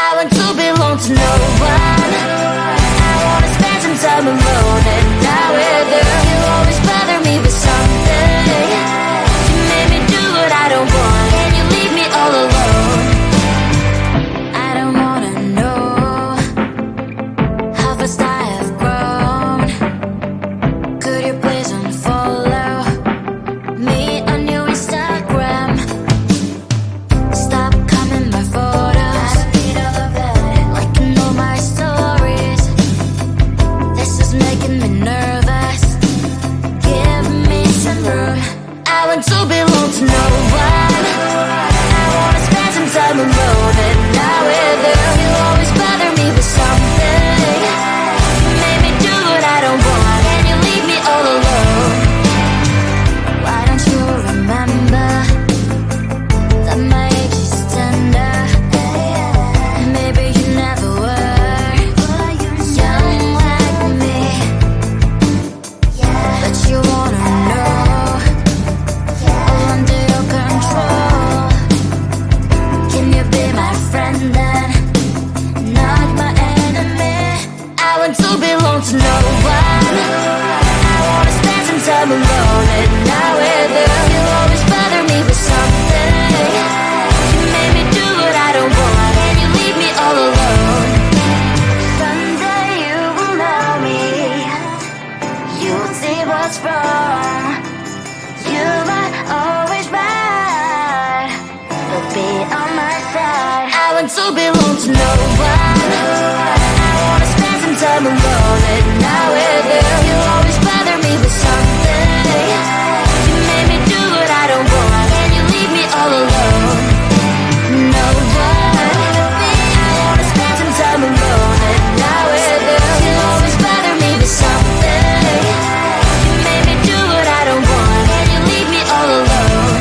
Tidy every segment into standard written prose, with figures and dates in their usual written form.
I want to belong to no one. I wanna spend some time alone and not with you. You always bother me with something. You made me do what I don't want, and you leave me all alone. I don't wanna know how fast I have grown. Could you please unfollow me on your Instagram? Stop coming my photos. I need all of that. Liking all my stories. This is making me nervous. Give me some room. I want to belong to no one. I wanna spend some time alone and not with you. You always bother me with something. You made me do what I don't want, and you leave me all alone. Why don't you remember that my age is tender? Maybe you never were young like me, but you wanna know all under your control. Can you be my friend then, not my enemy? I want to belong to no one. I wanna spend some time alone and not with you. You always bother me with something. You made me do what I don't want, and you leave me all alone. Someday you will know me. You'll see what's wrong. You might always right, but be on my side. I want to belong to no one. I wanna spend some time alone and not with you. You always bother me with something. You made me do what I don't want, and you leave me all alone. No one. I wanna spend some time alone and not with you. You always bother me with something. You made me do what I don't want, and you leave me all alone.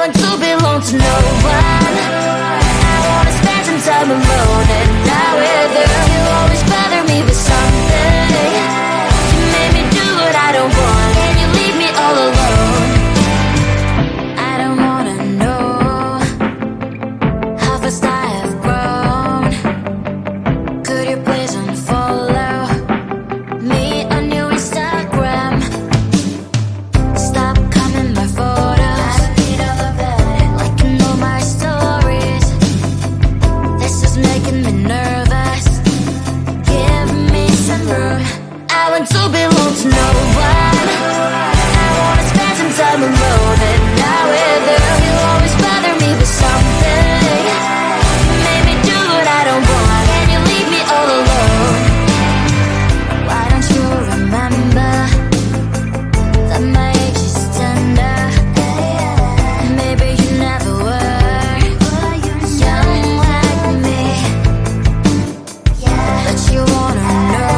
want to belong to no one. I wanna spend some time alone and not with you. You always bother me with something. You made me do what I don't want, and you leave me all alone. I don't wanna know how fast I have grown. Could you please unfollow me on your Instagram? Stop coming my photos, liking all my stories. This is making me nervous. Give me some room. I want to belong to no one. I wanna spend some time alone and not with you. You always bother me with something. You made me do what I don't want, and you leave me all alone. Why don't you remember that my age is tender? Maybe you never were young like me, but you wanna know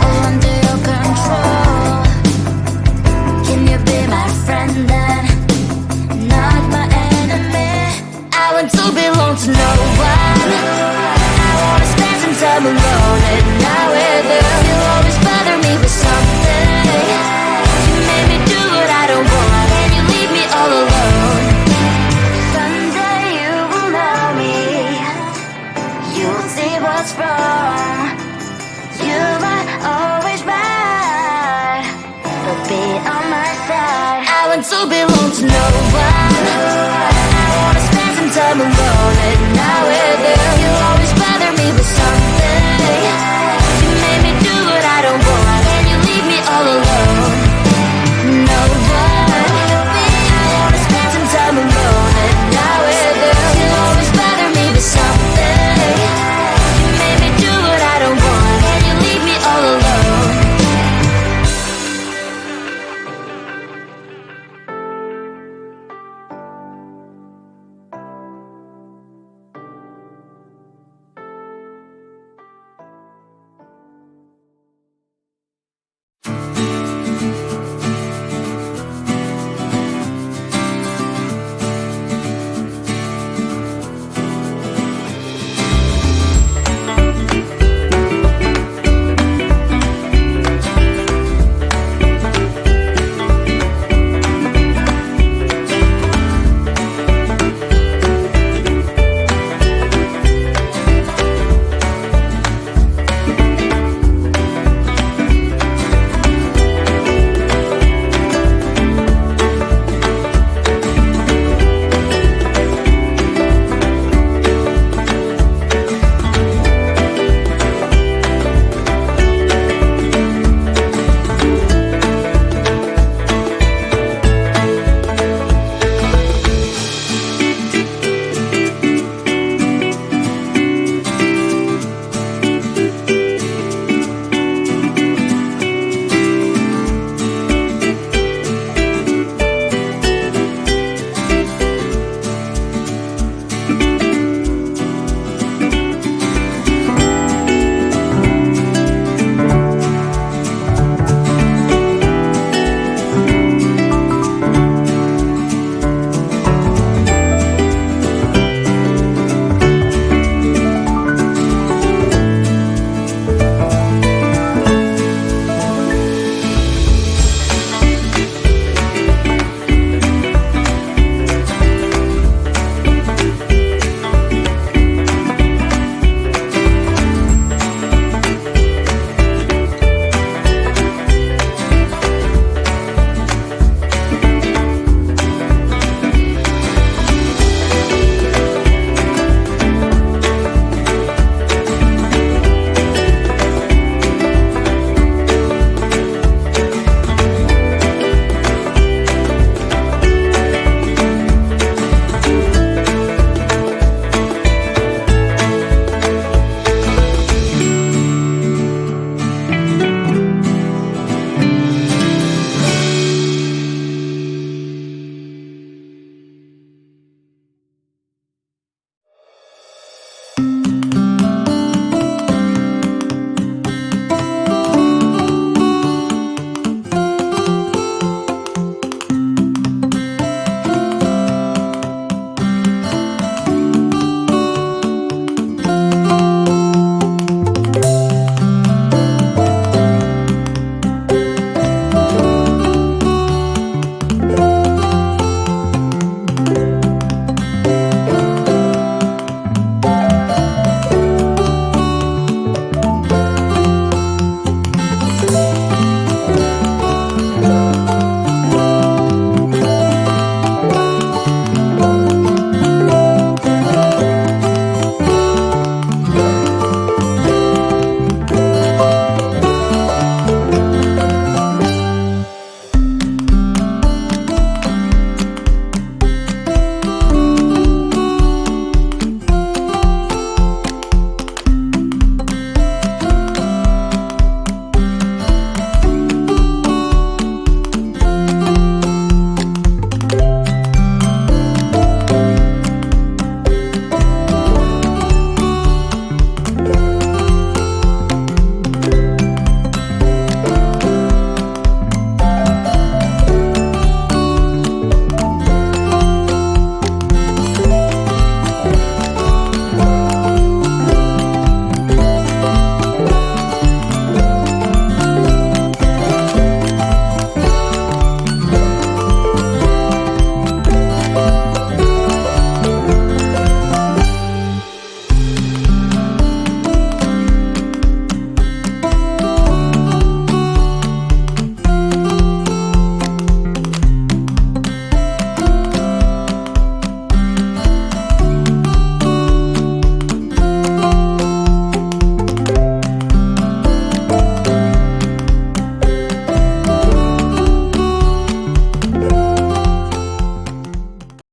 all under your control. Can you be my friend then, not my enemy? I want to belong to no one. I wanna spend some time alone and not with you. You always bother me with something. You made me do what I don't want, and you leave me all alone. Someday you will know me. You will see what's wrong. You might always right, but be on my side. I want to belong to no one.